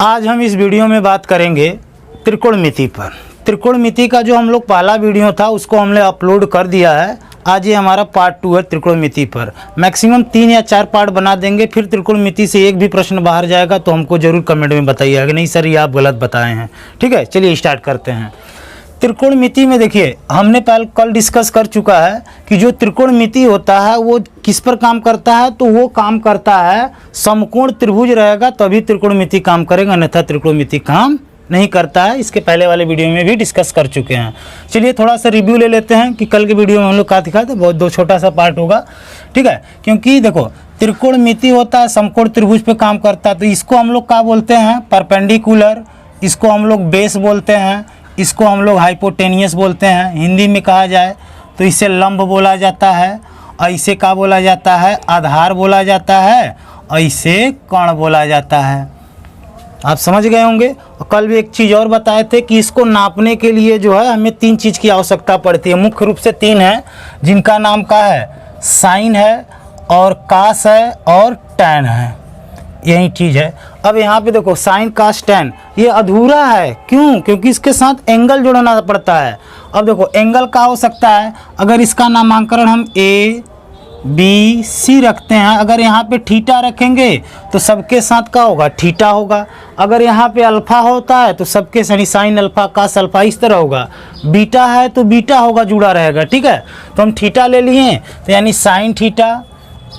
आज हम इस वीडियो में बात करेंगे त्रिकोणमिति पर। त्रिकोणमिति का जो हम लोग पहला वीडियो था उसको हमने अपलोड कर दिया है। आज ये हमारा पार्ट 2 है त्रिकोणमिति पर। मैक्सिमम 3 या 4 पार्ट बना देंगे, फिर त्रिकोणमिति से एक भी प्रश्न बाहर जाएगा तो हमको ज़रूर कमेंट में बताइएगा कि नहीं सर ये आप गलत बताए हैं। ठीक है, चलिए स्टार्ट करते हैं। त्रिकोणमिति में देखिए हमने कल डिस्कस कर चुका है कि जो त्रिकोणमिति होता है वो किस पर काम करता है, तो वो काम करता है समकोण त्रिभुज रहेगा तभी त्रिकोणमिति काम करेगा, अन्यथा त्रिकोणमिति काम नहीं करता है। इसके पहले वाले वीडियो में भी डिस्कस कर चुके हैं। चलिए थोड़ा सा रिव्यू ले लेते हैं कि कल के वीडियो में हम लोग क्या दिखा थे। बहुत दो छोटा सा पार्ट होगा, ठीक है, क्योंकि देखो त्रिकोणमिति होता है समकोण त्रिभुज पे काम करता है, तो इसको हम लोग क्या बोलते हैं, परपेंडिकुलर, इसको हम लोग बेस बोलते हैं, इसको हम लोग हाइपोटेनियस बोलते हैं। हिंदी में कहा जाए तो इसे लंब बोला जाता है, और इसे क्या बोला जाता है, आधार बोला जाता है, और इसे कर्ण बोला जाता है। आप समझ गए होंगे। और कल भी एक चीज़ और बताए थे कि इसको नापने के लिए जो है हमें 3 चीज़ की आवश्यकता पड़ती है। मुख्य रूप से 3 है, जिनका नाम क्या है, साइन है और कास है और टैन है, यही चीज़ है। अब यहाँ पे देखो साइन कास टैन ये अधूरा है, क्यों, क्योंकि इसके साथ एंगल जोड़ना पड़ता है। अब देखो एंगल का हो सकता है, अगर इसका नामांकन हम ए बी सी रखते हैं, अगर यहाँ पे थीटा रखेंगे तो सबके साथ क्या होगा, थीटा होगा। अगर यहाँ पे अल्फा होता है तो सबके साथ साइन अल्फा कास अल्फा इस तरह होगा। बीटा है तो बीटा होगा, जुड़ा रहेगा, ठीक है। तो हम थीटा ले लिए तो यानी sine theta,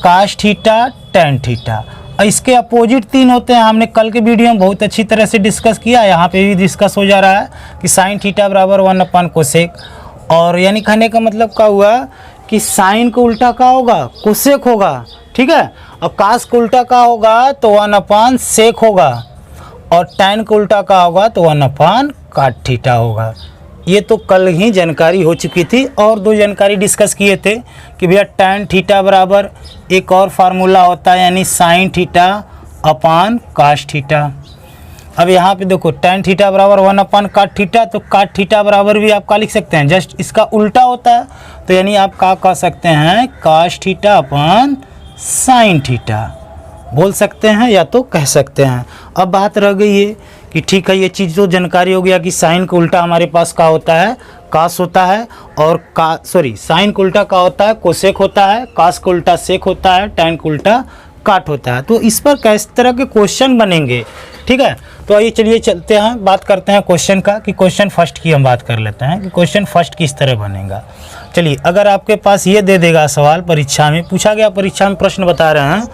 cos theta, tan theta. और इसके अपोजिट 3 होते हैं, हमने कल के वीडियो में बहुत अच्छी तरह से डिस्कस किया, यहाँ पे भी डिस्कस हो जा रहा है कि साइन थीटा बराबर 1 कोसेक। और यानी कहने का मतलब क्या हुआ कि साइन को उल्टा क्या होगा, कोसेक होगा, ठीक है। और कास को उल्टा क्या होगा तो 1 सेक होगा, और टैन को उल्टा क्या होगा तो 1 काट थीटा होगा। ये तो कल ही जानकारी हो चुकी थी। और 2 जानकारी डिस्कस किए थे कि भैया टैन थीटा बराबर एक और फार्मूला होता है, यानी साइन थीटा अपान काश थीटा। अब यहाँ पे देखो टैन थीटा बराबर 1 काट थीटा, तो काट थीटा बराबर भी आप क्या लिख सकते हैं, जस्ट इसका उल्टा होता है, तो यानी आप क्या कह सकते हैं, काश थीटा अपान साइन थीटा बोल सकते हैं या तो कह सकते हैं। अब बात रह गई है कि ठीक है ये चीज़ तो जानकारी हो गया कि साइन को उल्टा हमारे पास क्या होता है, कास होता है, और साइन को उल्टा क्या होता है, कोसेक होता है, कास को उल्टा सेक होता है, टैन को उल्टा काट होता है। तो इस पर किस तरह के क्वेश्चन बनेंगे, ठीक है। तो आइए चलिए चलते हैं, बात करते हैं क्वेश्चन का, कि क्वेश्चन फर्स्ट की हम बात कर लेते हैं कि क्वेश्चन फर्स्ट किस तरह बनेगा। चलिए अगर आपके पास ये दे देगा सवाल, परीक्षा में पूछा गया, परीक्षा में प्रश्न बता रहे हैं,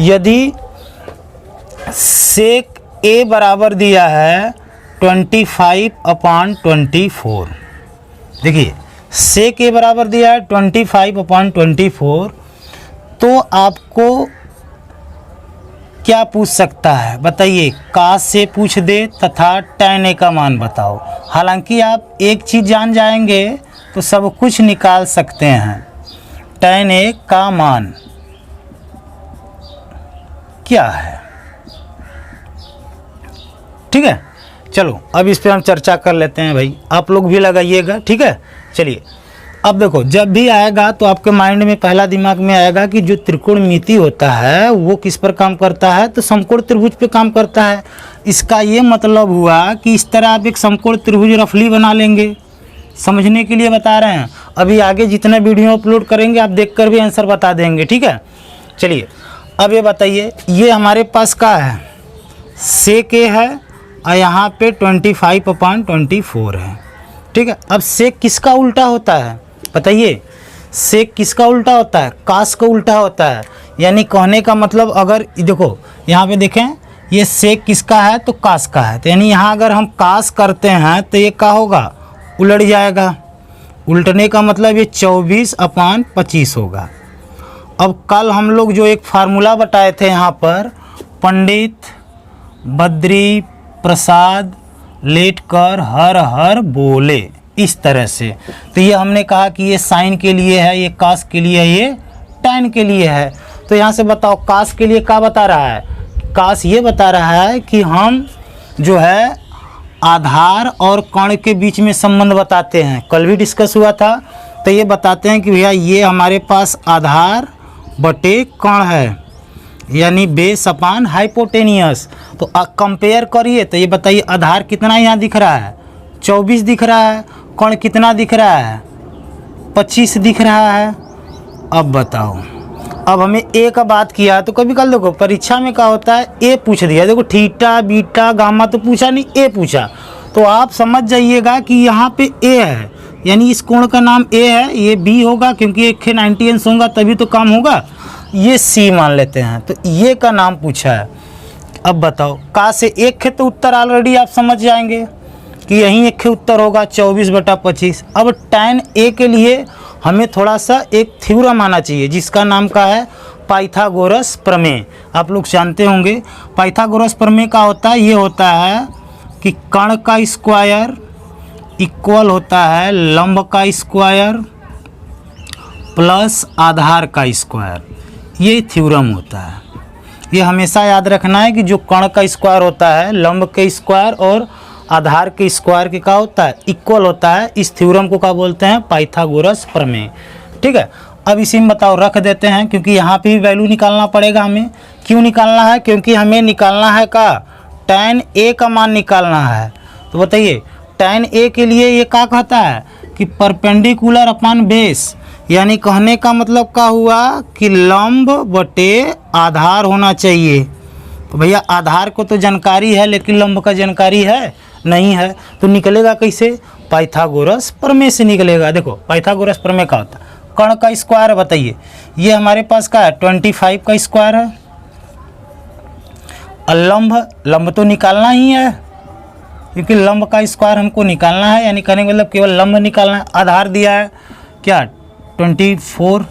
यदि सेक ए बराबर दिया है 25/24, देखिए सेक ए बराबर दिया है 25/24, तो आपको क्या पूछ सकता है बताइए, कास से पूछ दे तथा टैन ए का मान बताओ। हालांकि आप एक चीज़ जान जाएंगे तो सब कुछ निकाल सकते हैं, टैन ए का मान क्या है, ठीक है। चलो अब इस पर हम चर्चा कर लेते हैं भाई, आप लोग भी लगाइएगा, ठीक है। चलिए अब देखो जब भी आएगा तो आपके माइंड में पहला दिमाग में आएगा कि जो त्रिकोणमिति होता है वो किस पर काम करता है, तो समकोण त्रिभुज पे काम करता है। इसका ये मतलब हुआ कि इस तरह आप एक समकोण त्रिभुज रफली बना लेंगे, समझने के लिए बता रहे हैं। अभी आगे जितने वीडियो अपलोड करेंगे आप देखकर भी आंसर बता देंगे, ठीक है। चलिए अब ये बताइए, ये हमारे पास क्या है, सेक ए है, और यहाँ पे 25/24 है, ठीक है। अब सेक किसका उल्टा होता है बताइए, सेक किसका उल्टा होता है, कास का उल्टा होता है। यानी कहने का मतलब, अगर देखो यहाँ पे देखें ये सेक किसका है तो कास का है, तो यानी यहाँ अगर हम कास करते हैं तो ये क्या होगा, उलट जाएगा। उल्टने का मतलब ये 24/25 होगा। अब कल हम लोग जो एक फार्मूला बताए थे यहाँ पर, पंडित बद्री प्रसाद लेटकर हर हर बोले, इस तरह से, तो ये हमने कहा कि ये साइन के लिए है, ये कास के लिए है, ये टैन के लिए है। तो यहाँ से बताओ कास के लिए क्या बता रहा है, कास ये बता रहा है कि हम जो है आधार और कर्ण के बीच में संबंध बताते हैं, कल भी डिस्कस हुआ था। तो ये बताते हैं कि भैया ये हमारे पास आधार बटे कर्ण है, यानी बेस अपान हाइपोटेनियस। तो कंपेयर करिए तो ये बताइए आधार कितना यहाँ दिख रहा है, 24 दिख रहा है, कण कितना दिख रहा है, 25 दिख रहा है। अब बताओ, अब हमें ए का बात किया तो कभी कल देखो परीक्षा में क्या होता है, ए पूछ दिया, देखो थीटा बीटा गामा तो पूछा नहीं, ए पूछा, तो आप समझ जाइएगा कि यहाँ पे ए है, यानी इस कोण का नाम ए है, ये बी होगा क्योंकि एक 90 अंश होगा तभी तो काम होगा, ये सी मान लेते हैं, तो ये का नाम पूछा है। अब बताओ का से एक है तो उत्तर ऑलरेडी आप समझ जाएंगे कि यहीं एक है उत्तर होगा 24/25। अब tan ए के लिए हमें थोड़ा सा एक थ्योरम आना चाहिए जिसका नाम का है पाइथागोरस प्रमेय। आप लोग जानते होंगे पाइथागोरस प्रमेय का होता है, ये होता है कि कण का स्क्वायर इक्वल होता है लंब का स्क्वायर प्लस आधार का स्क्वायर, ये थ्योरम होता है। ये हमेशा याद रखना है कि जो कण का स्क्वायर होता है लंब के स्क्वायर और आधार के स्क्वायर के क्या होता है, इक्वल होता है। इस थ्योरम को क्या बोलते हैं, पाइथागोरस प्रमेय। ठीक है, अब इसी में बताओ रख देते हैं क्योंकि यहाँ पे भी वैल्यू निकालना पड़ेगा हमें। क्यों निकालना है, क्योंकि हमें निकालना है का tan ए का मान निकालना है। तो बताइए tan ए के लिए ये क्या कहता है कि परपेंडिकुलर अपान बेस, यानी कहने का मतलब क्या हुआ कि लंब बटे आधार होना चाहिए। तो भैया आधार को तो जानकारी है लेकिन लंब का जानकारी है नहीं है, तो निकलेगा कैसे, पाइथागोरस प्रमेय से निकलेगा। देखो पाइथागोरस प्रमेय क्या होता है, कण का स्क्वायर है, बताइए ये हमारे पास क्या है 25 का स्क्वायर है, और लंब तो निकालना ही है क्योंकि लंब का स्क्वायर हमको निकालना है, यानी कहने का मतलब केवल लंब निकालना है। आधार दिया है क्या 24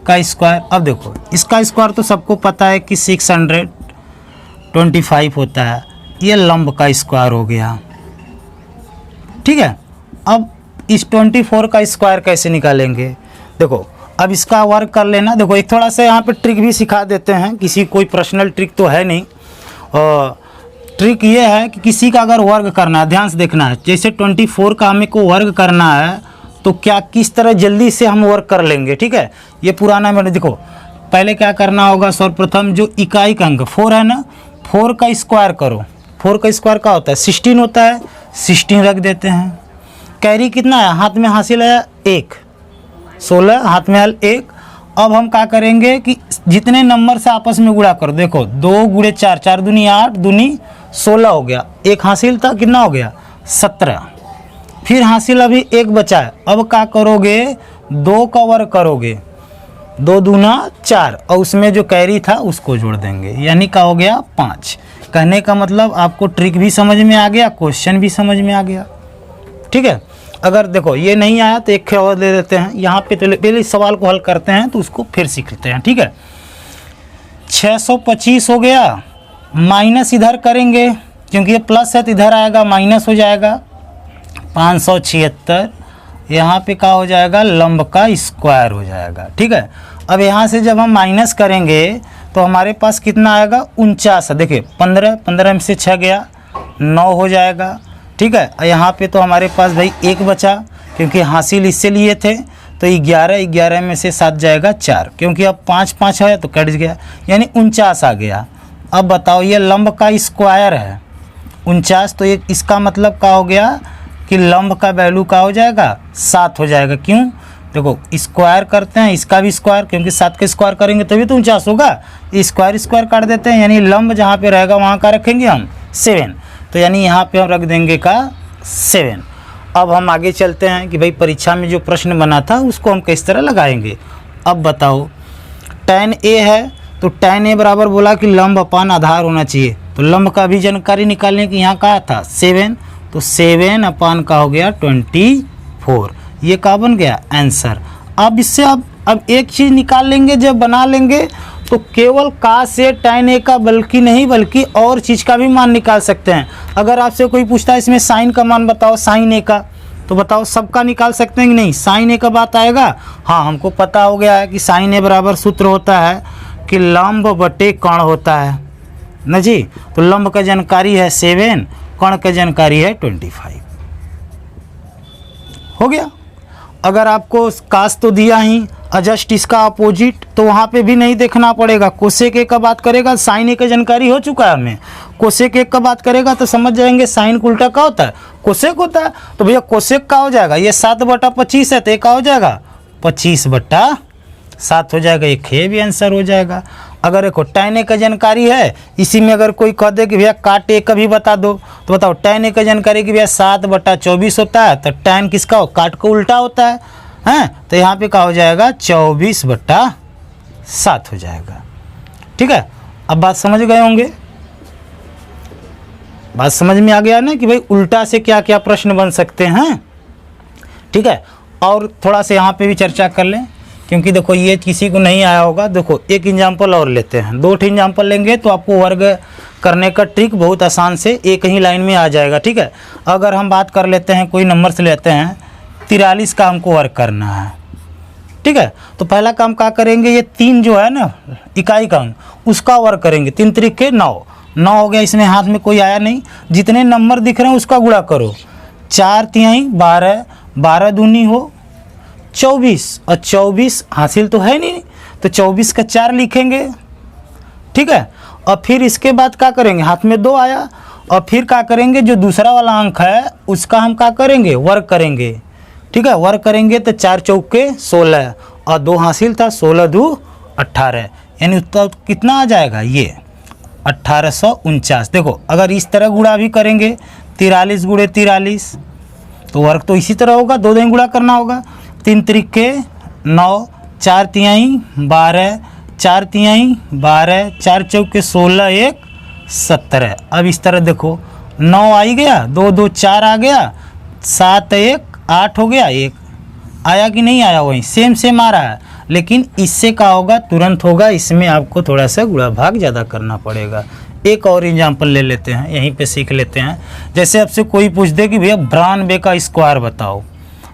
का स्क्वायर। अब देखो इसका स्क्वायर तो सबको पता है कि 625 होता है, ये लंब का स्क्वायर हो गया। ठीक है, अब इस 24 का स्क्वायर कैसे निकालेंगे, देखो अब इसका वर्ग कर लेना। देखो एक थोड़ा सा यहाँ पे ट्रिक भी सिखा देते हैं, किसी कोई पर्सनल ट्रिक तो है नहीं, और ट्रिक ये है कि किसी का अगर वर्ग करना है, ध्यान से देखना है, जैसे 24 का हमें को वर्ग करना है तो क्या किस तरह जल्दी से हम वर्क कर लेंगे। ठीक है, ये पुराना मैंने देखो पहले क्या करना होगा, सर्वप्रथम जो इकाई का अंक 4 है ना, 4 का स्क्वायर करो। 4 का स्क्वायर क्या होता है 16 होता है, 16 रख देते हैं। कैरी कितना है, हाथ में हासिल है 1, 16 हाथ में हल 1। अब हम क्या करेंगे कि जितने नंबर से आपस में गुणा करो, देखो 2 गुणे 4, 4 दूनी 8, दूनी 16 हो गया, एक हासिल था कितना हो गया 17, फिर हासिल अभी एक बचा है। अब क्या करोगे 2 का वर्ग करोगे, 2 दूना 4 और उसमें जो कैरी था उसको जोड़ देंगे, यानी क्या हो गया 5। कहने का मतलब आपको ट्रिक भी समझ में आ गया, क्वेश्चन भी समझ में आ गया। ठीक है, अगर देखो ये नहीं आया तो एक और दे देते हैं यहाँ पे, पहले इस सवाल को हल करते हैं तो उसको फिर सीखते हैं। ठीक है, 625 हो गया, माइनस इधर करेंगे क्योंकि ये प्लस है तो इधर आएगा माइनस हो जाएगा 576, यहाँ पे क्या हो जाएगा लंब का स्क्वायर हो जाएगा। ठीक है, अब यहाँ से जब हम माइनस करेंगे तो हमारे पास कितना आएगा 49। देखिए 15 में से 6 गया 9 हो जाएगा। ठीक है, यहाँ पे तो हमारे पास भाई 1 बचा क्योंकि हासिल इससे लिए थे, तो 11 में से 7 जाएगा 4, क्योंकि अब 5 5 है तो कट गया, यानी 49 आ गया। अब बताओ ये लंब का स्क्वायर है 49, तो ये इसका मतलब क्या हो गया कि लंब का वैल्यू क्या हो जाएगा 7 हो जाएगा। क्यों, देखो स्क्वायर करते हैं, इसका भी स्क्वायर, क्योंकि 7 का स्क्वायर करेंगे तभी तो 49 होगा, स्क्वायर काट देते हैं, यानी लंब जहाँ पे रहेगा वहाँ का रखेंगे हम 7, तो यानी यहाँ पे हम रख देंगे का 7। अब हम आगे चलते हैं कि भाई परीक्षा में जो प्रश्न बना था उसको हम किस तरह लगाएंगे। अब बताओ tan ए है तो tan ए बराबर बोला कि लंब अपान आधार होना चाहिए, तो लंब का भी जानकारी निकालने की यहाँ कहा था 7, तो 7 अपान का हो गया 24, ये क्या बन गया आंसर। अब इससे अब एक चीज़ निकाल लेंगे, जब बना लेंगे तो केवल का से tan ए का बल्कि नहीं बल्कि और चीज़ का भी मान निकाल सकते हैं। अगर आपसे कोई पूछता है इसमें साइन का मान बताओ, साइन ए का, तो बताओ सबका निकाल सकते हैं कि नहीं, साइन ए का बात आएगा। हाँ, हमको पता हो गया है कि साइन ए बराबर सूत्र होता है कि लंब बटे कण होता है ना जी, तो लंब का जानकारी है 7, कण का जानकारी है 25, हो गया। अगर आपको कास तो दिया ही, जस्ट इसका अपोजिट, तो वहाँ पे भी नहीं देखना पड़ेगा। कोसेक एक का बात करेगा, साइन एक का जानकारी हो चुका है हमें। कोसेक एक का बात करेगा तो समझ जाएंगे साइन का उल्टा क्या होता है, कोसेक होता है। तो भैया कोसेक का हो जाएगा, ये 7/25 है तो एक का हो जाएगा 25/7 हो जाएगा। एक ये भी आंसर हो जाएगा। अगर एक tan ए का जानकारी है, इसी में अगर कोई कह दे कि भैया काट ए का भी बता दो, तो बताओ tan ए का जानकारी कि भैया 7/24 होता है, तो tan किसका हो, काट का उल्टा होता है, हैं? तो यहाँ पे क्या हो जाएगा 24/7 हो जाएगा। ठीक है, अब बात समझ गए होंगे, बात समझ में आ गया ना कि भाई उल्टा से क्या क्या प्रश्न बन सकते हैं। ठीक है, और थोड़ा सा यहाँ पे भी चर्चा कर लें, क्योंकि देखो ये किसी को नहीं आया होगा। देखो एक एग्जाम्पल और लेते हैं, 2 एग्जाम्पल लेंगे तो आपको वर्ग करने का ट्रिक बहुत आसान से एक ही लाइन में आ जाएगा। ठीक है, अगर हम बात कर लेते हैं, कोई नंबर से लेते हैं 43 का हमको वर्ग करना है। ठीक है, तो पहला काम क्या करेंगे, ये 3 जो है ना इकाई का अंक, उसका वर्ग करेंगे। 3 त्रिके 9 हो गया, इसमें हाथ में कोई आया नहीं। जितने नंबर दिख रहे हैं उसका गुणा करो, 4 तिहाई 12, 12 दूनी हो 24, और 24 हासिल तो है नहीं, तो 24 का 4 लिखेंगे। ठीक है, और फिर इसके बाद क्या करेंगे, हाथ में 2 आया, और फिर क्या करेंगे, जो दूसरा वाला अंक है उसका हम क्या करेंगे, वर्ग करेंगे। ठीक है, वर्ग करेंगे तो 4 चौके 16, और 2 हासिल था, 16 2 18, यानी उत्तर कितना आ जाएगा, ये 1849। देखो अगर इस तरह गुणा भी करेंगे 43 × 43, तो वर्ग तो इसी तरह होगा, 2 गुणा करना होगा। 3 त्रिके 9, 4 तिहाई 12, 4 तिहाई 12, 4 चौके 16, 1 17। अब इस तरह देखो 9 आ ही गया, 2 2 4 आ गया, 7 1 8 हो गया, 1 आया कि नहीं आया, वही सेम आ रहा है। लेकिन इससे क्या होगा, तुरंत होगा, इसमें आपको थोड़ा सा गुणा भाग ज़्यादा करना पड़ेगा। एक और एग्जाम्पल ले लेते हैं, यहीं पे सीख लेते हैं। जैसे आपसे कोई पूछ दे कि भैया 92 का स्क्वायर बताओ,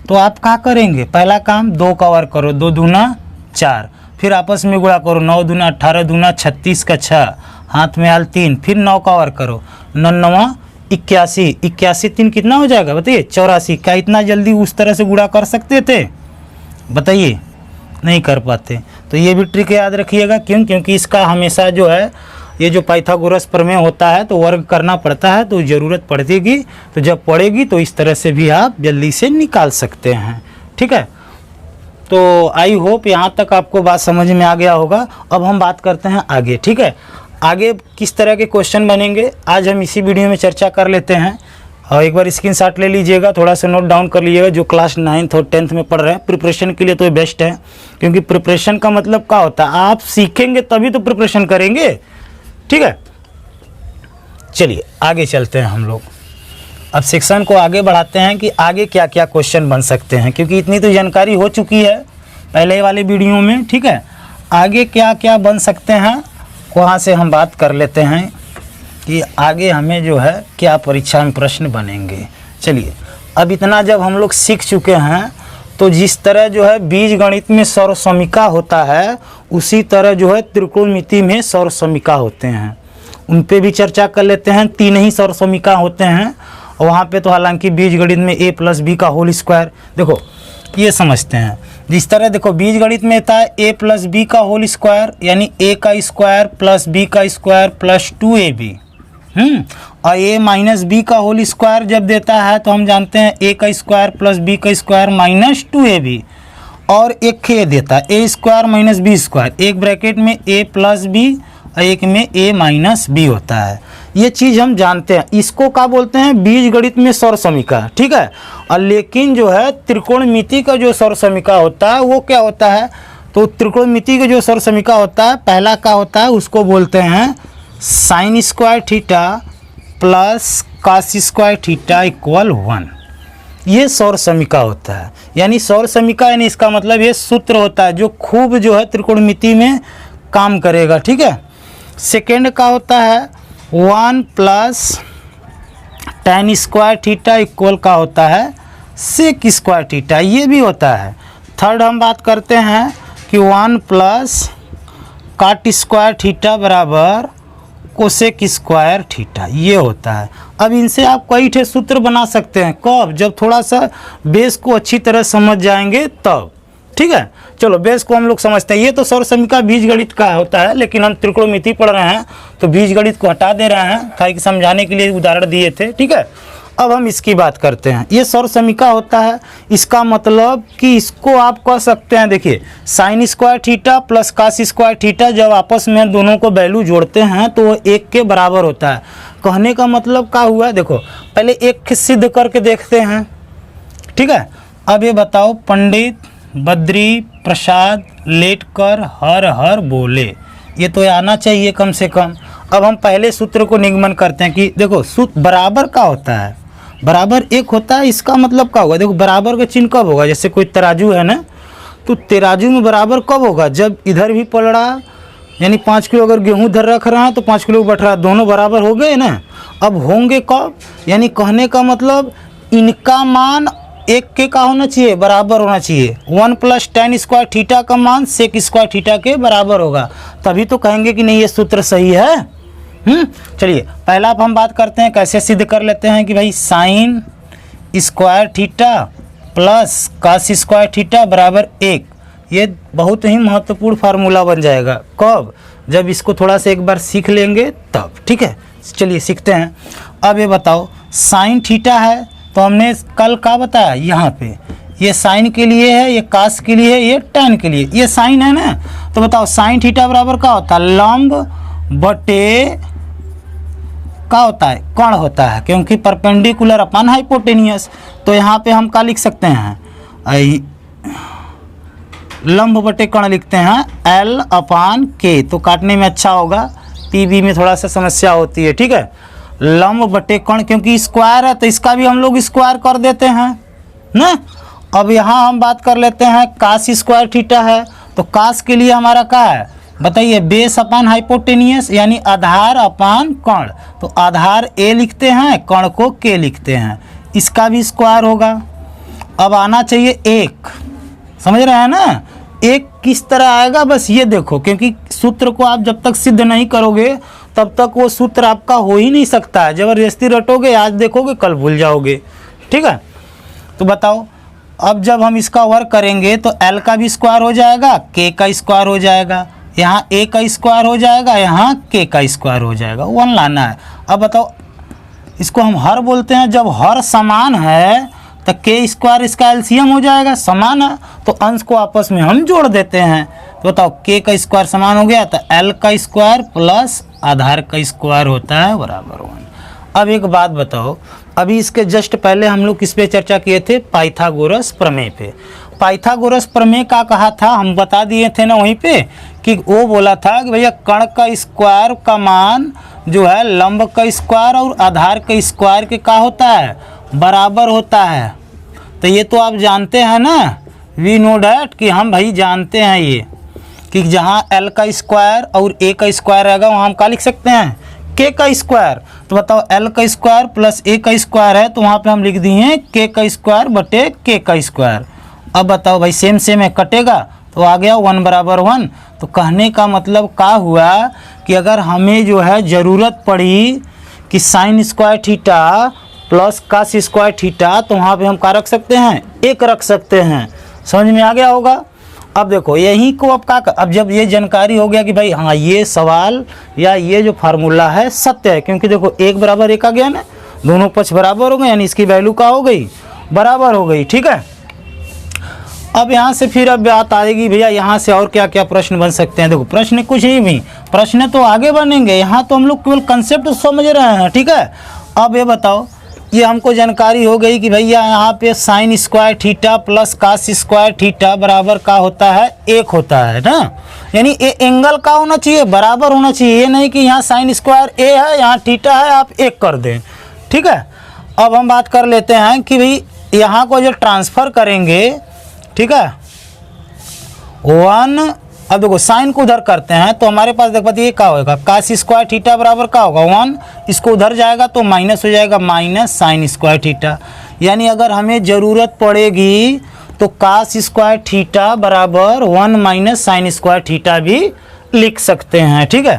तो आप क्या करेंगे, पहला काम 2 का वर्ग करो, 2 दूना 4, फिर आपस में गुणा करो, 9 दूना 18 दूना 36 का 6, हाथ में आल 3, फिर 9 का वर्ग करो, 9 9 81, 81 3 कितना हो जाएगा बताइए, 84। क्या इतना जल्दी उस तरह से गुणा कर सकते थे, बताइए, नहीं कर पाते। तो ये भी ट्रिक याद रखिएगा, क्योंकि इसका हमेशा जो है ये जो पाइथागोरस प्रमेय होता है तो वर्ग करना पड़ता है, तो ज़रूरत पड़ेगी, तो जब पड़ेगी तो इस तरह से भी आप जल्दी से निकाल सकते हैं। ठीक है, तो आई होप यहाँ तक आपको बात समझ में आ गया होगा। अब हम बात करते हैं आगे। ठीक है, आगे किस तरह के क्वेश्चन बनेंगे आज हम इसी वीडियो में चर्चा कर लेते हैं। और एक बार स्क्रीनशॉट ले लीजिएगा, थोड़ा सा नोट डाउन कर लीजिएगा। जो क्लास 9th और 10th में पढ़ रहे हैं प्रिपरेशन के लिए तो बेस्ट है, क्योंकि प्रिपरेशन का मतलब क्या होता है, आप सीखेंगे तभी तो प्रिपरेशन करेंगे। ठीक है, चलिए आगे चलते हैं हम लोग। अब सेक्शन को आगे बढ़ाते हैं कि आगे क्या क्या क्वेश्चन बन सकते हैं, क्योंकि इतनी तो जानकारी हो चुकी है पहले वाले वीडियो में। ठीक है, आगे क्या क्या बन सकते हैं वहाँ से हम बात कर लेते हैं कि आगे हमें जो है क्या परीक्षा में प्रश्न बनेंगे। चलिए, अब इतना जब हम लोग सीख चुके हैं, तो जिस तरह जो है बीज गणित में सर्वसमीका होता है, उसी तरह जो है त्रिकोणमिति में सर्वसमीका होते हैं, उन पे भी चर्चा कर लेते हैं। 3 ही सर्वसमीका होते हैं, और वहाँ पे तो हालांकि बीज गणित में a + b का होल स्क्वायर, देखो ये समझते हैं। जिस तरह देखो बीज गणित में था a + b का होल स्क्वायर, यानी a का स्क्वायर + b का स्क्वायर + 2ab, और a - b का होल स्क्वायर जब देता है तो हम जानते हैं a का स्क्वायर + b का स्क्वायर - 2ab, और एक ये देता है a स्क्वायर - b स्क्वायर, एक ब्रैकेट में a + b और एक में a - b होता है। ये चीज़ हम जानते हैं, इसको क्या बोलते हैं, बीज गणित में सर्वसमीका। ठीक है, और लेकिन जो है त्रिकोणमिति का जो सर्वसमीका होता है वो क्या होता है, तो त्रिकोणमिति का जो सर्वसमीका होता है, पहला क्या होता है, उसको बोलते हैं sin square theta + cos square theta = 1। ये सर्वसमीका होता है, यानी सर्वसमीका यानी इसका मतलब ये सूत्र होता है जो खूब जो है त्रिकोणमिति में काम करेगा। ठीक है, सेकेंड का होता है 1 + tan स्क्वायर थीटा = का होता है sec स्क्वायर थीटा, ये भी होता है। थर्ड हम बात करते हैं कि 1 + cot square theta = cosec square theta, ये होता है। अब इनसे आप कई ठे सूत्र बना सकते हैं, कब? जब थोड़ा सा बेस को अच्छी तरह समझ जाएंगे तब, ठीक है। चलो बेस को हम लोग समझते हैं। ये तो सौर समीकरण बीजगणित का होता है, लेकिन हम त्रिकोणमिति पढ़ रहे हैं तो बीजगणित को हटा दे रहे हैं, ताकि समझाने के लिए उदाहरण दिए थे, ठीक है। अब हम इसकी बात करते हैं। ये सौर समीकरण होता है, इसका मतलब कि इसको आप कह सकते हैं, देखिए sine square theta plus cos square theta, जब आपस में दोनों को वैल्यू जोड़ते हैं तो वो 1 के बराबर होता है। कहने का मतलब क्या हुआ, देखो पहले एक सिद्ध करके देखते हैं, ठीक है। अब ये बताओ, पंडित बद्री प्रसाद लेटकर हर हर बोले, ये तो आना चाहिए कम से कम। अब हम पहले सूत्र को निगमन करते हैं कि देखो सूत्र बराबर का होता है, बराबर 1 होता है। इसका मतलब क्या होगा, देखो बराबर का चिन्ह कब होगा, जैसे कोई तराजू है ना, तो तराजू में बराबर कब होगा, जब इधर भी पड़ रहा, यानी 5 किलो अगर गेहूँ इधर रख रहा है तो 5 किलो बढ़ रहा है, दोनों बराबर हो गए ना। अब होंगे कब, यानी कहने का मतलब इनका मान 1 के का होना चाहिए, बराबर होना चाहिए। 1 + tan स्क्वायर थीटा का मान सेक स्क्वायर थीटा के बराबर होगा, तभी तो कहेंगे कि नहीं ये सूत्र सही है। चलिए पहला अब हम बात करते हैं, कैसे सिद्ध कर लेते हैं कि भाई sine square theta plus cos square theta बराबर 1। ये बहुत ही महत्वपूर्ण फार्मूला बन जाएगा, कब? जब इसको थोड़ा सा एक बार सीख लेंगे तब, ठीक है। चलिए सीखते हैं। अब ये बताओ, साइन थीटा है तो हमने कल क्या बताया, यहाँ पे ये साइन के लिए है, ये कास के लिए है, ये टैन के लिए, ये साइन है ना। तो बताओ साइन थीटा बराबर क्या होता है, लंब बटे क्या होता है, कर्ण होता है, क्योंकि परपेंडिकुलर अपन हाइपोटेनियस। तो यहाँ पे हम क्या लिख सकते हैं, लंब बटे कर्ण लिखते हैं L/K, तो काटने में अच्छा होगा, PB में थोड़ा सा समस्या होती है, ठीक है। लंब बटे कर्ण, क्योंकि स्क्वायर है तो इसका भी हम लोग स्क्वायर कर देते हैं ना। अब यहाँ हम बात कर लेते हैं, कास स्क्वायर थीटा है तो कास के लिए हमारा क्या है बताइए, बेस अपान हाइपोटेनियस, यानी आधार अपान कर्ण। तो आधार A लिखते हैं, कर्ण को K लिखते हैं, इसका भी स्क्वायर होगा। अब आना चाहिए 1, समझ रहे हैं ना। 1 किस तरह आएगा, बस ये देखो, क्योंकि सूत्र को आप जब तक सिद्ध नहीं करोगे तब तक वो सूत्र आपका हो ही नहीं सकता है। जबरदस्ती रटोगे, आज देखोगे कल भूल जाओगे, ठीक है। तो बताओ, अब जब हम इसका वर्क करेंगे तो L का भी स्क्वायर हो जाएगा, K का स्क्वायर हो जाएगा, यहाँ A का स्क्वायर हो जाएगा, यहाँ K का स्क्वायर हो जाएगा, 1 लाना है। अब बताओ, इसको हम हर बोलते हैं, जब हर समान है तो K स्क्वायर इसका एलसीएम हो जाएगा, समान है तो अंश को आपस में हम जोड़ देते हैं। तो बताओ K का स्क्वायर समान हो गया, तो L का स्क्वायर प्लस आधार का स्क्वायर होता है बराबर 1। अब एक बात बताओ, अभी इसके जस्ट पहले हम लोग किस पे चर्चा किए थे, पाइथागोरस प्रमेय पे। पाइथागोरस प्रमेय का कहा था, हम बता दिए थे ना वहीं पे, कि वो बोला था कि भैया कर्ण का स्क्वायर का मान जो है लंब का स्क्वायर और आधार का स्क्वायर के का होता है, बराबर होता है। तो ये तो आप जानते हैं ना, वी नो डैट, कि हम भाई जानते हैं ये, कि जहाँ L का स्क्वायर और A का स्क्वायर रहेगा वहाँ हम क्या लिख सकते हैं, K का स्क्वायर। तो बताओ L का स्क्वायर प्लस A का स्क्वायर है, तो वहाँ पे हम लिख दिए K का स्क्वायर बटे K का स्क्वायर। अब बताओ भाई, सेम सेम है, कटेगा तो आ गया 1 बराबर 1। तो कहने का मतलब क्या हुआ कि अगर हमें जो है ज़रूरत पड़ी कि sine square theta plus cos square theta, तो वहाँ पे हम क्या रख सकते हैं, 1 रख सकते हैं। समझ में आ गया होगा। अब देखो यही को अब क्या, अब जब ये जानकारी हो गया कि भाई हाँ ये सवाल या ये जो फार्मूला है सत्य है, क्योंकि देखो 1 बराबर 1 आ गया ना, दोनों पक्ष बराबर हो गए, यानी इसकी वैल्यू क्या हो गई, बराबर हो गई, ठीक है। अब यहाँ से फिर अब बात आएगी भैया, यहाँ से और क्या क्या प्रश्न बन सकते हैं। देखो प्रश्न कुछ ही भी, प्रश्न तो आगे बनेंगे, यहाँ तो हम लोग केवल कंसेप्ट समझ रहे हैं, ठीक है। अब ये बताओ, ये हमको जानकारी हो गई कि भैया यहाँ पे sine square theta plus cos square theta बराबर का होता है, 1 होता है ना। यानी ये एंगल का होना चाहिए, बराबर होना चाहिए, ये नहीं कि यहाँ साइन स्क्वायर A है, यहाँ थीटा है, आप 1 कर दें, ठीक है। अब हम बात कर लेते हैं कि भाई यहाँ को जो ट्रांसफ़र करेंगे, ठीक है, 1, अब देखो साइन को उधर करते हैं तो हमारे पास देखो ये क्या होगा, कास स्क्वायर थीटा बराबर क्या होगा 1, इसको उधर जाएगा तो माइनस हो जाएगा, माइनस साइन स्क्वायर थीटा। यानी अगर हमें ज़रूरत पड़ेगी तो कास स्क्वायर थीटा बराबर 1 माइनस साइन स्क्वायर थीटा भी लिख सकते हैं, ठीक है।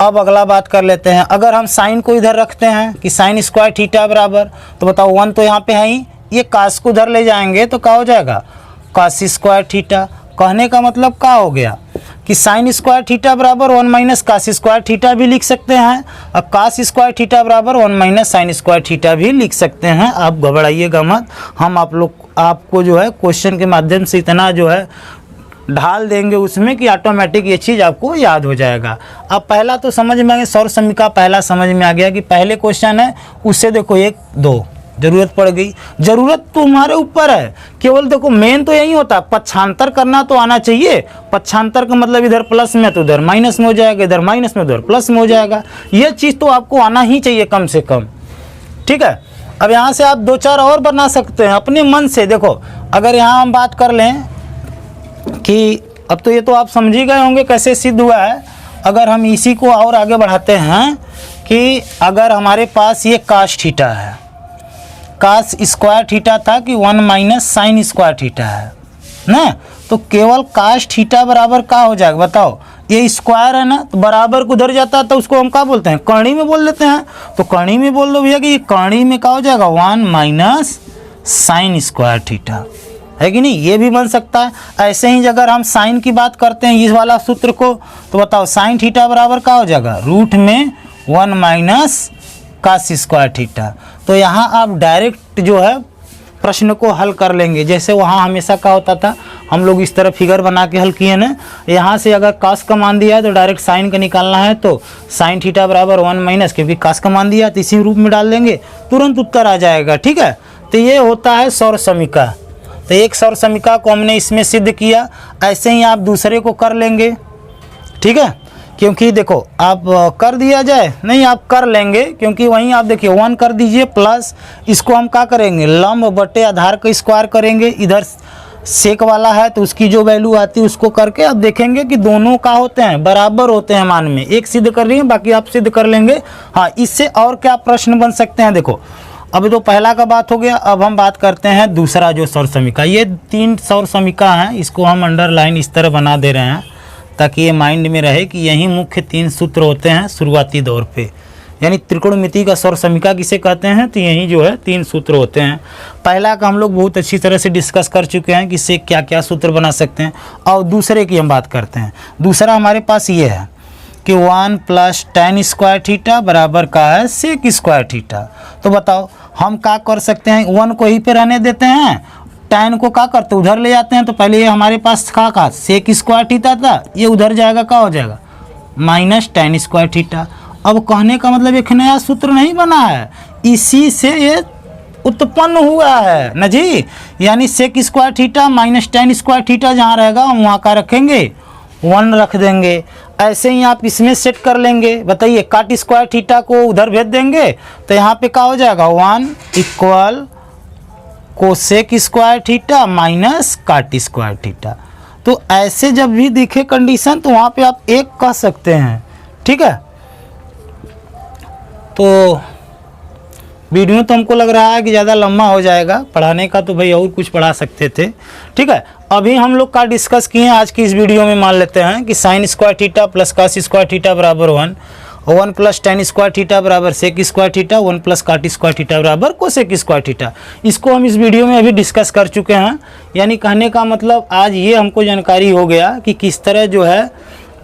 अब अगला बात कर लेते हैं, अगर हम साइन को इधर रखते हैं कि साइन स्क्वायर थीटा बराबर, तो बताओ 1 तो यहाँ पे है ही, ये कास को उधर ले जाएंगे तो क्या हो जाएगा, कास स्क्वायर थीटा। कहने का मतलब क्या हो गया कि साइन स्क्वायर थीटा बराबर 1 माइनस कास स्क्वायर थीटा भी लिख सकते हैं, और कास स्क्वायर थीटा बराबर 1 माइनस साइन स्क्वायर थीटा भी लिख सकते हैं। आप घबराइएगा मत, हम आपको जो है क्वेश्चन के माध्यम से इतना जो है ढाल देंगे उसमें कि ऑटोमेटिक ये चीज़ आपको याद हो जाएगा। अब पहला तो समझ में आ गया, सौर समीकरण पहला समझ में आ गया कि पहले क्वेश्चन है उससे देखो 1 2 जरूरत पड़ गई। जरूरत तुम्हारे ऊपर है, केवल देखो मेन तो यही होता है, पक्षांतर करना तो आना चाहिए। पक्षांतर का मतलब इधर प्लस में तो उधर माइनस में हो जाएगा, इधर माइनस में उधर प्लस में हो जाएगा, ये चीज़ तो आपको आना ही चाहिए कम से कम, ठीक है। अब यहाँ से आप 2-4 और बना सकते हैं अपने मन से। देखो अगर यहाँ हम बात कर लें कि अब तो ये तो आप समझ ही गए होंगे कैसे सिद्ध हुआ है। अगर हम इसी को और आगे बढ़ाते हैं कि अगर हमारे पास ये कास थीटा है, कास स्क्वायर थीटा था कि 1 माइनस साइन स्क्वायर थीटा है ना, तो केवल कास थीटा बराबर क्या हो जाएगा बताओ, ये स्क्वायर है ना, तो बराबर को उधर जाता है तो उसको हम क्या बोलते हैं, कर्ण में बोल देते हैं। तो कर्ण में बोल दो भैया कि ये कर्ण में क्या हो जाएगा, 1 माइनस साइन स्क्वायर थीटा, है कि नहीं, ये भी बन सकता है। ऐसे ही अगर हम साइन की बात करते हैं इस वाला सूत्र को, तो बताओ साइन थीटा बराबर क्या हो जाएगा, रूट में 1 माइनस कास स्क्वायर थीटा। तो यहाँ आप डायरेक्ट जो है प्रश्न को हल कर लेंगे। जैसे वहाँ हमेशा क्या होता था, हम लोग इस तरह फिगर बना के हल किए ना, यहाँ से अगर कास का मान दिया है तो डायरेक्ट साइन का निकालना है, तो साइन थीटा बराबर 1 माइनस, क्योंकि कास का मान दिया तो इसी रूप में डाल देंगे, तुरंत उत्तर आ जाएगा, ठीक है। तो ये होता है सौर समीकरण। तो एक सौर समीकरण को हमने इसमें सिद्ध किया, ऐसे ही आप दूसरे को कर लेंगे, ठीक है। क्योंकि देखो आप कर दिया जाए नहीं, आप कर लेंगे, क्योंकि वहीं आप देखिए 1 कर दीजिए प्लस इसको हम क्या करेंगे, लंब बटे आधार का स्क्वायर करेंगे, इधर सेक वाला है तो उसकी जो वैल्यू आती है उसको करके आप देखेंगे कि दोनों का होते हैं, बराबर होते हैं मान में। एक सिद्ध कर रही है, बाकी आप सिद्ध कर लेंगे। हाँ, इससे और क्या प्रश्न बन सकते हैं, देखो अभी तो पहला का बात हो गया, अब हम बात करते हैं दूसरा जो सौर समीकरण। ये 3 सौर समीकरण हैं, इसको हम अंडरलाइन इस तरह बना दे रहे हैं ताकि ये माइंड में रहे कि यही मुख्य 3 सूत्र होते हैं शुरुआती दौर पे, यानी त्रिकोणमिति का सौर समीकरण किसे कहते हैं, तो यही जो है 3 सूत्र होते हैं। पहला का हम लोग बहुत अच्छी तरह से डिस्कस कर चुके हैं कि इससे क्या क्या सूत्र बना सकते हैं, और दूसरे की हम बात करते हैं। दूसरा हमारे पास ये है कि 1 प्लस tan स्क्वायर थीटा बराबर का है सेक स्क्वायर थीटा। तो बताओ हम क्या कर सकते हैं, 1 को ही पे रहने देते हैं, tan को क्या करते उधर ले जाते हैं। तो पहले ये हमारे पास का सेक स्क्वायर थीटा था, ये उधर जाएगा, क्या हो जाएगा, माइनस tan स्क्वायर थीटा। अब कहने का मतलब एक नया सूत्र नहीं बना है, इसी से ये उत्पन्न हुआ है ना जी, यानी sec square theta minus tan square theta जहाँ रहेगा हम वहाँ का रखेंगे 1 रख देंगे। ऐसे ही आप इसमें सेट कर लेंगे। बताइए काट स्क्वायर थीटा को उधर भेज देंगे तो यहाँ पे क्या हो जाएगा, 1 equal cosec square theta minus काट स्क्वायर थीटा। तो ऐसे जब भी दिखे कंडीशन तो वहाँ पे आप 1 कह सकते हैं, ठीक है। तो वीडियो तो हमको लग रहा है कि ज़्यादा लंबा हो जाएगा, पढ़ाने का तो भाई और कुछ पढ़ा सकते थे, ठीक है। अभी हम लोग का डिस्कस किए हैं आज की इस वीडियो में, मान लेते हैं कि sine square theta plus cos square theta बराबर 1, 1 प्लस tan स्क्वायर थीटा बराबर sec square theta, 1 plus cot square theta बराबर कोसेक स्क्वायर थीटा। इसको हम इस वीडियो में अभी डिस्कस कर चुके हैं। यानी कहने का मतलब आज ये हमको जानकारी हो गया कि किस तरह जो है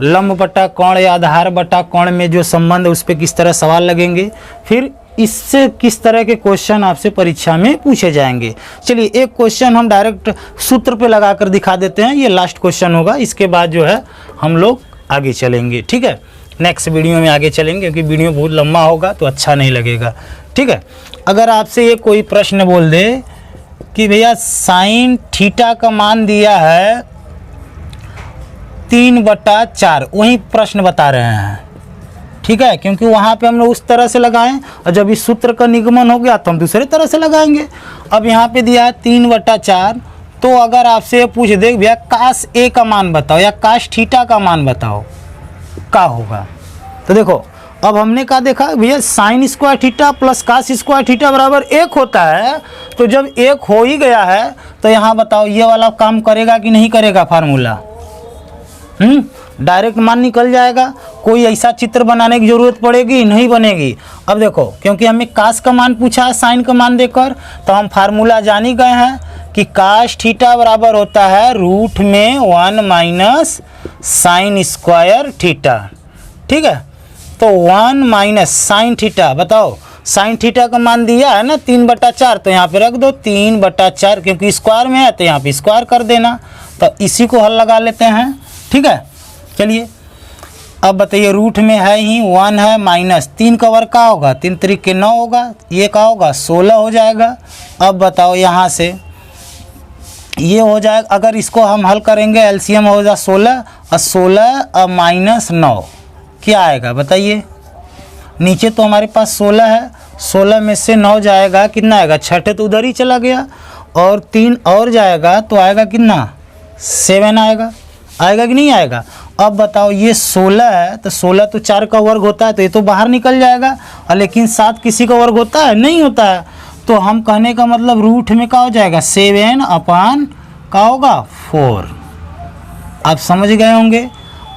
लंब बटा कोण या आधार बटा कोण में जो संबंध है उस पर किस तरह सवाल लगेंगे, फिर इससे किस तरह के क्वेश्चन आपसे परीक्षा में पूछे जाएंगे। चलिए एक क्वेश्चन हम डायरेक्ट सूत्र पे लगा कर दिखा देते हैं, ये लास्ट क्वेश्चन होगा, इसके बाद जो है हम लोग आगे चलेंगे, ठीक है। नेक्स्ट वीडियो में आगे चलेंगे क्योंकि वीडियो बहुत लंबा होगा तो अच्छा नहीं लगेगा, ठीक है। अगर आपसे ये कोई प्रश्न बोल दे कि भैया साइन थीटा का मान दिया है 3/4, वही प्रश्न बता रहे हैं, ठीक है, क्योंकि वहाँ पे हम लोग उस तरह से लगाएं और जब इस सूत्र का निगमन हो गया तो हम दूसरे तरह से लगाएंगे। अब यहाँ पे दिया है 3/4, तो अगर आपसे पूछ दे भैया काश ए का मान बताओ या काश थीटा का मान बताओ, क्या होगा। तो देखो अब हमने क्या देखा भैया, साइन स्क्वायर थीटा प्लस काश स्क्वायर थीटा बराबर 1 होता है। तो जब 1 हो ही गया है तो यहाँ बताओ ये वाला काम करेगा कि नहीं करेगा फार्मूला, डायरेक्ट मान निकल जाएगा, कोई ऐसा चित्र बनाने की ज़रूरत पड़ेगी नहीं, बनेगी। अब देखो, क्योंकि हमें काश का मान पूछा है साइन का मान देकर, तो हम फार्मूला जान ही गए हैं कि काश थीटा बराबर होता है रूट में 1 माइनस साइन स्क्वायर थीटा। ठीक है, तो 1 माइनस साइन थीटा, बताओ साइन थीटा का मान दिया है ना 3/4, तो यहाँ पे रख दो 3/4, क्योंकि स्क्वायर में है तो यहाँ पे स्क्वायर कर देना। तो इसी को हल लगा लेते हैं। ठीक है, चलिए अब बताइए, रूट में है ही 1 है, माइनस 3 का वर्ग का होगा, 3 3 9 होगा, ये का होगा 16 हो जाएगा। अब बताओ यहाँ से ये हो जाएगा, अगर इसको हम हल करेंगे एलसीएम हो जाए 16 और 16 और माइनस 9 क्या आएगा बताइए। नीचे तो हमारे पास 16 है, 16 में से 9 जाएगा, कितना आएगा 6 तो उधर ही चला गया, और 3 और जाएगा तो आएगा कितना 7 आएगा, आएगा कि नहीं आएगा। अब बताओ ये 16 है, तो 16 तो 4 का वर्ग होता है, तो ये तो बाहर निकल जाएगा, और लेकिन 7 किसी का वर्ग होता है नहीं होता है। तो हम कहने का मतलब रूट में क्या हो जाएगा 7 अपान का होगा 4। आप समझ गए होंगे।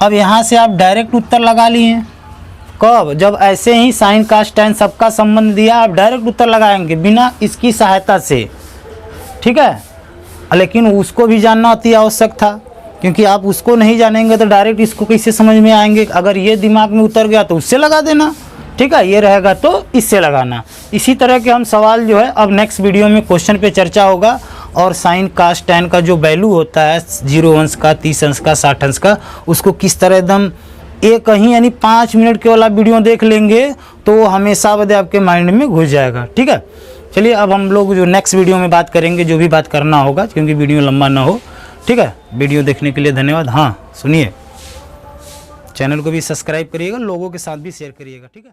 अब यहाँ से आप डायरेक्ट उत्तर लगा लिए। कब? जब ऐसे ही साइन कास टैन सबका संबंध दिया, आप डायरेक्ट उत्तर लगाएंगे बिना इसकी सहायता से। ठीक है, लेकिन उसको भी जानना अति आवश्यक था, क्योंकि आप उसको नहीं जानेंगे तो डायरेक्ट इसको कैसे समझ में आएंगे। अगर ये दिमाग में उतर गया तो उससे लगा देना। ठीक है, ये रहेगा तो इससे लगाना। इसी तरह के हम सवाल जो है अब नेक्स्ट वीडियो में क्वेश्चन पे चर्चा होगा, और साइन कास टैन का जो वैल्यू होता है 0 अंश का, 30 अंश का, 60 अंश का, उसको किस तरह एकदम एक कहीं यानी 5 मिनट के वाला वीडियो देख लेंगे तो वो हमेशा बदे आपके माइंड में घुस जाएगा। ठीक है, चलिए अब हम लोग जो नेक्स्ट वीडियो में बात करेंगे, जो भी बात करना होगा, क्योंकि वीडियो लंबा ना हो। ठीक है, वीडियो देखने के लिए धन्यवाद। हाँ सुनिए, चैनल को भी सब्सक्राइब करिएगा, लोगों के साथ भी शेयर करिएगा। ठीक है।